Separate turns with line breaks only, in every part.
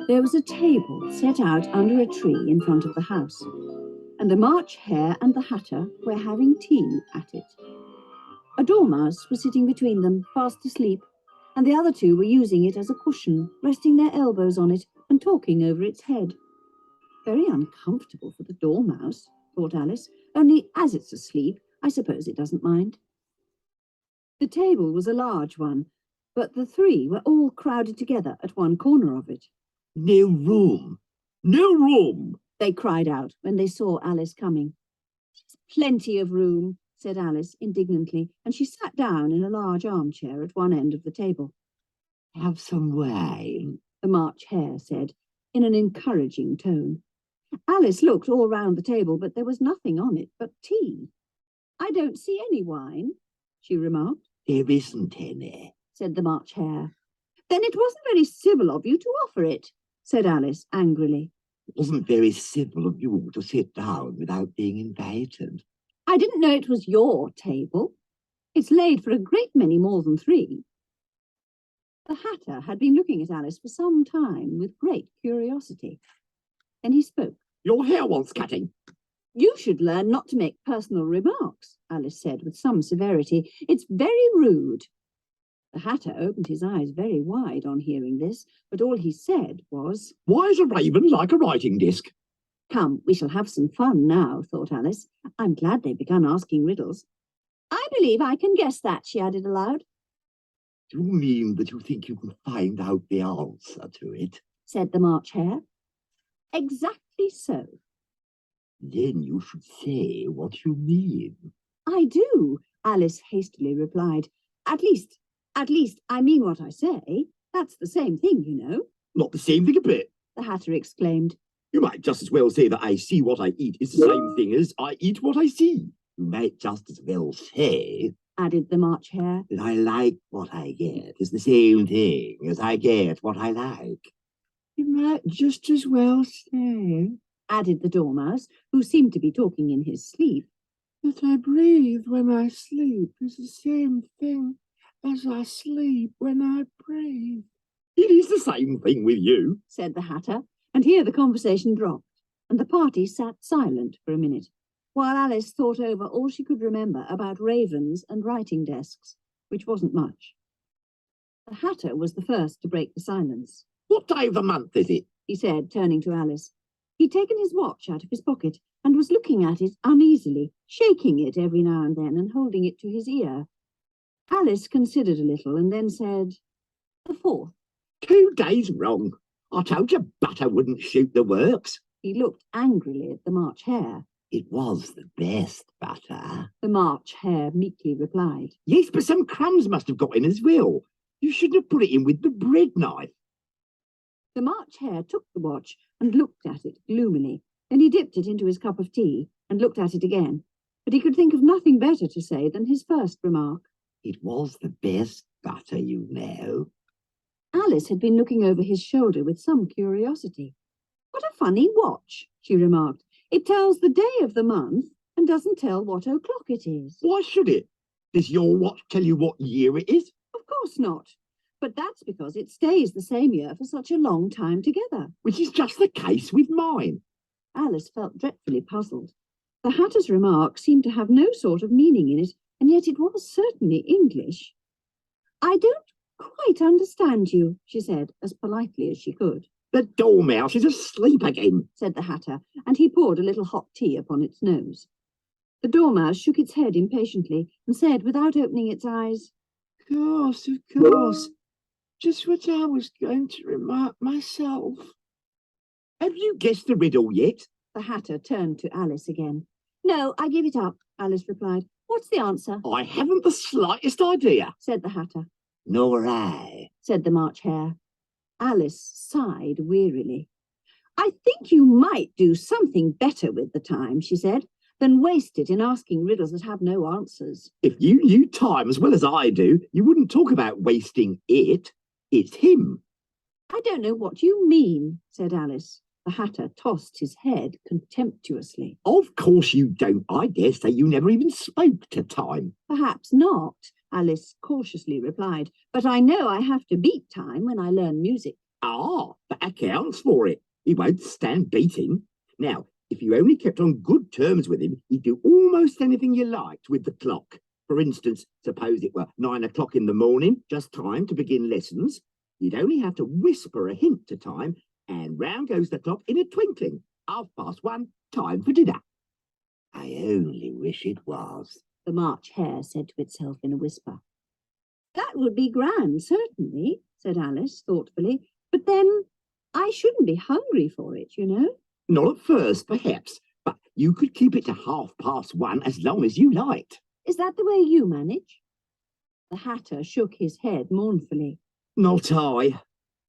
There was a table set out under a tree in front of the house, and the March Hare and the Hatter were having tea at it. A dormouse was sitting between them, fast asleep, and the other two were using it as a cushion, resting their elbows on it and talking over its head. Very uncomfortable for the dormouse, thought Alice, only as it's asleep, I suppose it doesn't mind. The table was a large one, but the three were all crowded together at one corner of it.
No room! No room!
They cried out when they saw Alice coming. There's plenty of room, said Alice indignantly, and she sat down in a large armchair at one end of the table.
Have some wine,
the March Hare said, in an encouraging tone. Alice looked all round the table, but there was nothing on it but tea. I don't see any wine, she remarked.
There isn't any,
said the March Hare. Then it wasn't very civil of you to offer it, said Alice angrily.
It wasn't very civil of you to sit down without being invited.
I didn't know it was your table. It's laid for a great many more than three. The Hatter had been looking at Alice for some time with great curiosity. Then he spoke.
Your hair wants cutting.
You should learn not to make personal remarks, Alice said with some severity. It's very rude. The Hatter opened his eyes very wide on hearing this, but all he said was,
Why is a raven like a writing desk?
Come, we shall have some fun now, thought Alice. I'm glad they've begun asking riddles. I believe I can guess that, she added aloud.
Do you mean that you think you can find out the answer to it?
Said the March Hare. Exactly so.
Then you should say what you mean.
I do, Alice hastily replied. At least, I mean what I say. That's the same thing, you know.
Not the same thing a bit,
the Hatter exclaimed.
You might just as well say that I see what I eat is the same thing as I eat what I see. You might just as well say,
added the March Hare,
that I like what I get is the same thing as I get what I like. You might just as well say,
added the Dormouse, who seemed to be talking in his sleep,
that I breathe when I sleep is the same thing as I sleep when I breathe. It is the same thing with you,
said the Hatter, and here the conversation dropped, and the party sat silent for a minute, while Alice thought over all she could remember about ravens and writing desks, which wasn't much. The Hatter was the first to break the silence.
What day of the month is it?
He said, turning to Alice. He'd taken his watch out of his pocket and was looking at it uneasily, shaking it every now and then and holding it to his ear. Alice considered a little and then said, the 4th.
2 days wrong. I told you butter wouldn't shoot the works.
He looked angrily at the March Hare.
It was the best butter,
the March Hare meekly replied.
Yes, but some crumbs must have got in as well. You shouldn't have put it in with the bread knife.
The March Hare took the watch and looked at it gloomily. Then he dipped it into his cup of tea and looked at it again. But he could think of nothing better to say than his first remark.
It was the best butter, you know.
Alice had been looking over his shoulder with some curiosity. What a funny watch, she remarked. It tells the day of the month and doesn't tell what o'clock it is.
Why should it? Does your watch tell you what year it is?
Of course not. But that's because it stays the same year for such a long time together.
Which is just the case with mine.
Alice felt dreadfully puzzled. The Hatter's remark seemed to have no sort of meaning in it, and yet it was certainly English. I don't quite understand you, she said, as politely as she could.
The dormouse is asleep again,
said the Hatter, and he poured a little hot tea upon its nose. The dormouse shook its head impatiently and said, without opening its eyes,
Of course. Just what I was going to remark myself. Have you guessed the riddle yet?
The Hatter turned to Alice again. No, I give it up, Alice replied. What's the answer?
I haven't the slightest idea,
said the Hatter.
Nor I,
said the March Hare. Alice sighed wearily. I think you might do something better with the time, she said. than waste it in asking riddles that have no answers.
If you knew time as well as I do, you wouldn't talk about wasting it. It's him.
I don't know what you mean, said Alice. The Hatter tossed his head contemptuously.
Of course you don't. I dare say you never even spoke to time.
Perhaps not, Alice cautiously replied, but I know I have to beat time when I learn music.
Ah, that accounts for it. He won't stand beating. Now, if you only kept on good terms with him, he'd do almost anything you liked with the clock. For instance, suppose it were 9 o'clock in the morning, just time to begin lessons. You'd only have to whisper a hint to time, and round goes the clock in a twinkling. 1:30, time for dinner. I only wish it was,
the March Hare said to itself in a whisper. That would be grand, certainly, said Alice thoughtfully. But then I shouldn't be hungry for it, you know.
Not at first, perhaps, but you could keep it to 1:30 as long as you liked.
Is that the way you manage? The Hatter shook his head mournfully.
Not I.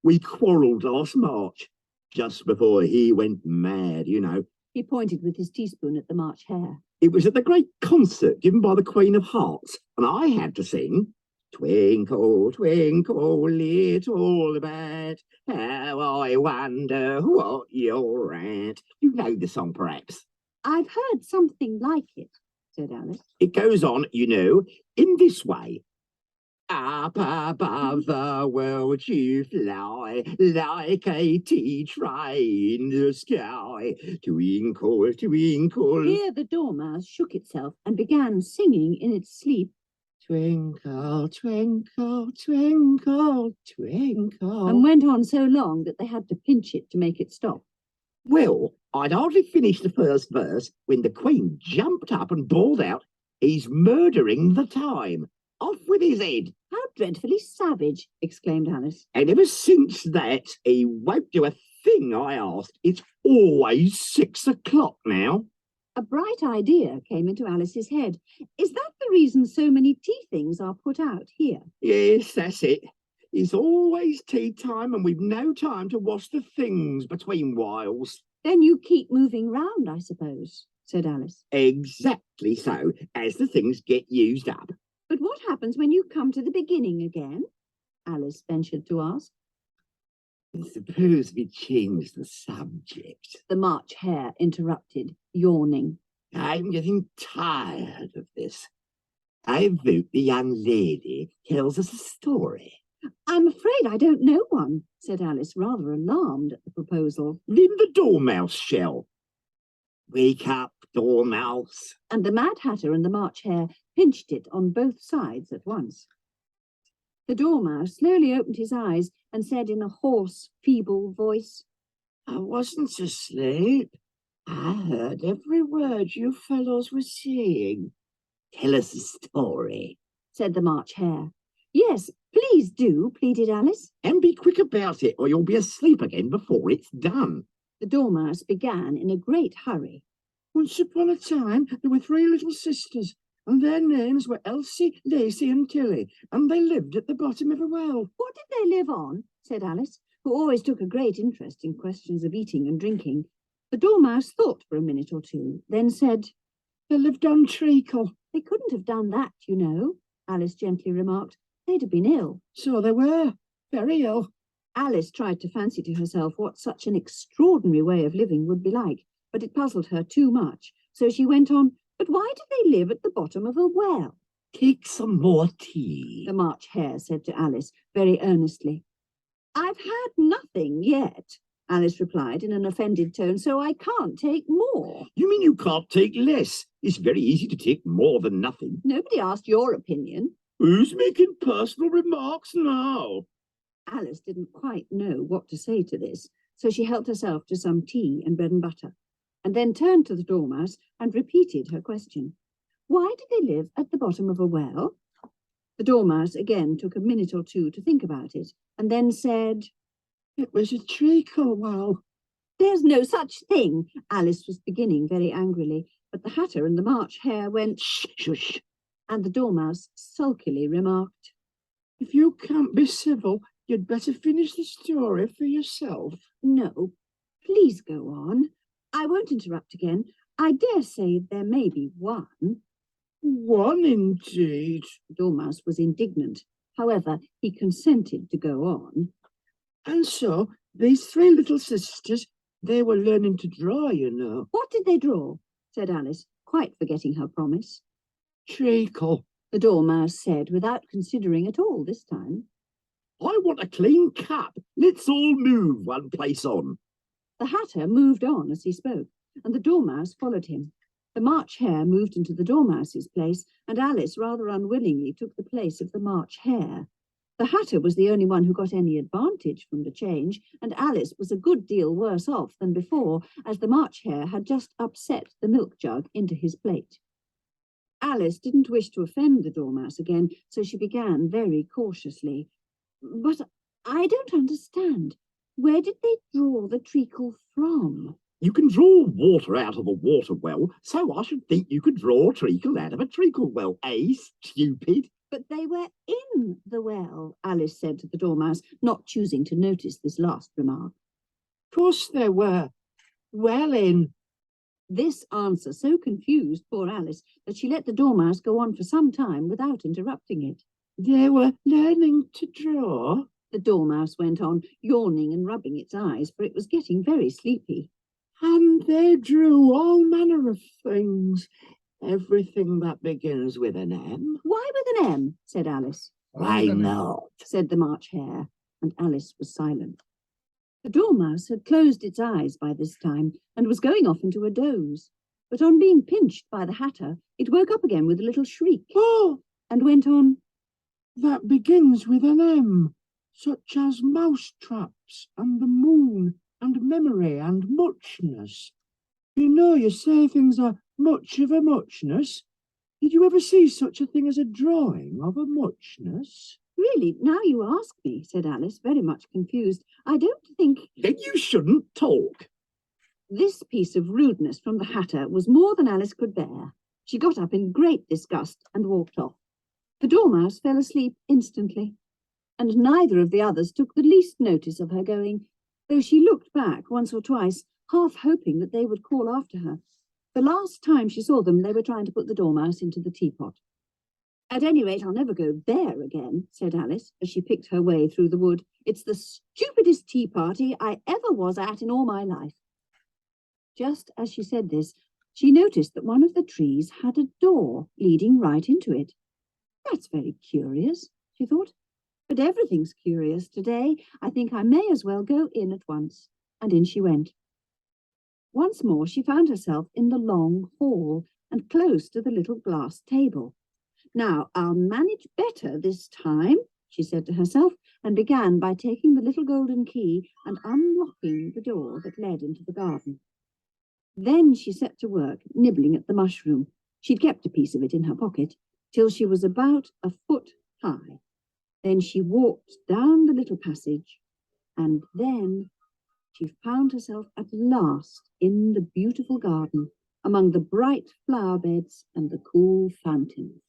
We quarrelled last March, just before he went mad, you know.
He pointed with his teaspoon at the March Hare.
It was at the great concert given by the Queen of Hearts, and I had to sing, Twinkle, twinkle, little bat, how I wonder what you're at. You know the song, perhaps.
I've heard something like it, said Alice.
It goes on, you know, in this way. Up above the world you fly, like a tea tray in the sky. Twinkle, twinkle.
Here the dormouse shook itself and began singing in its sleep.
Twinkle, twinkle, twinkle, twinkle.
And went on so long that they had to pinch it to make it stop.
Well, I'd hardly finished the first verse when the Queen jumped up and bawled out, he's murdering the time. Off with his head.
How dreadfully savage, exclaimed Alice.
And ever since that, he won't do a thing I asked. It's always 6 o'clock now.
A bright idea came into Alice's head. Is that the reason so many tea things are put out here?
Yes, that's it. It's always tea time and we've no time to wash the things between whiles.
Then you keep moving round, I suppose, said Alice.
Exactly so, as the things get used up.
But what happens when you come to the beginning again? Alice ventured to ask.
Suppose we change the subject.
The March Hare interrupted, yawning.
I'm getting tired of this. I vote the young lady tells us a story.
I'm afraid I don't know one, said Alice, rather alarmed at the proposal.
Then the Dormouse shall. Wake up, Dormouse.
And the Mad Hatter and the March Hare pinched it on both sides at once. The Dormouse slowly opened his eyes and said in a hoarse, feeble voice,
I wasn't asleep. I heard every word you fellows were saying. Tell us a story,
said the March Hare. Yes, please do, pleaded Alice.
And be quick about it, or you'll be asleep again before it's done.
The Dormouse began in a great hurry.
Once upon a time, there were 3 little sisters, and their names were Elsie, Lacie, and Tilly, and they lived at the bottom of a well.
What did they live on? Said Alice, who always took a great interest in questions of eating and drinking. The Dormouse thought for a minute or two, then said,
They lived on treacle.
They couldn't have done that, you know, Alice gently remarked. They'd have been ill.
So they were, very ill.
Alice tried to fancy to herself what such an extraordinary way of living would be like, but it puzzled her too much. So she went on, But why did they live at the bottom of a well?
Take some more tea,
the March Hare said to Alice very earnestly. I've had nothing yet, Alice replied in an offended tone, so I can't take more.
You mean you can't take less? It's very easy to take more than nothing.
Nobody asked your opinion.
Who's making personal remarks now?
Alice didn't quite know what to say to this, so she helped herself to some tea and bread and butter, and then turned to the Dormouse and repeated her question. Why did they live at the bottom of a well? The Dormouse again took a minute or two to think about it, and then said,
It was a treacle well.
There's no such thing, Alice was beginning very angrily, but the Hatter and the March Hare went,
Shh, shush.
And the Dormouse sulkily remarked,
If you can't be civil, you'd better finish the story for yourself.
No, please go on. I won't interrupt again. I dare say there may be one.
One indeed.
The Dormouse was indignant. However, he consented to go on.
And so, these three little sisters, they were learning to draw, you know.
What did they draw? Said Alice, quite forgetting her promise.
Treacle.
The Dormouse said, without considering at all this time.
I want a clean cap. Let's all move one place on.
The Hatter moved on as he spoke, and the Dormouse followed him. The March Hare moved into the Dormouse's place, and Alice rather unwillingly took the place of the March Hare. The Hatter was the only one who got any advantage from the change, and Alice was a good deal worse off than before, as the March Hare had just upset the milk jug into his plate. Alice didn't wish to offend the Dormouse again, so she began very cautiously. But I don't understand. Where did they draw the treacle from?
You can draw water out of a water well, so I should think you could draw a treacle out of a treacle well, eh, stupid?
But they were in the well, Alice said to the Dormouse, not choosing to notice this last remark.
Of course they were. Well in.
This answer so confused poor Alice that she let the Dormouse go on for some time without interrupting it.
They were learning to draw?
The Dormouse went on, yawning and rubbing its eyes, for it was getting very sleepy.
And they drew all manner of things. Everything that begins with an M.
Why with an M? Said Alice.
Why not?
Said the March Hare, and Alice was silent. The Dormouse had closed its eyes by this time and was going off into a doze. But on being pinched by the Hatter, it woke up again with a little shriek.
Oh!
And went on.
That begins with an M, such as mousetraps and the moon and memory and muchness. You know, you say things are much of a muchness. Did you ever see such a thing as a drawing of a muchness?
Really, now you ask me, said Alice, very much confused. I don't think...
Then you shouldn't talk.
This piece of rudeness from the Hatter was more than Alice could bear. She got up in great disgust and walked off. The Dormouse fell asleep instantly, and neither of the others took the least notice of her going, though she looked back once or twice, half hoping that they would call after her. The last time she saw them, they were trying to put the Dormouse into the teapot. At any rate, I'll never go there again, said Alice, as she picked her way through the wood. It's the stupidest tea party I ever was at in all my life. Just as she said this, she noticed that one of the trees had a door leading right into it. That's very curious, she thought. But everything's curious today. I think I may as well go in at once. And in she went. Once more she found herself in the long hall and close to the little glass table. Now, I'll manage better this time, she said to herself, and began by taking the little golden key and unlocking the door that led into the garden. Then she set to work, nibbling at the mushroom. She'd kept a piece of it in her pocket, till she was about a foot high. Then she walked down the little passage, and then she found herself at last in the beautiful garden, among the bright flower beds and the cool fountains.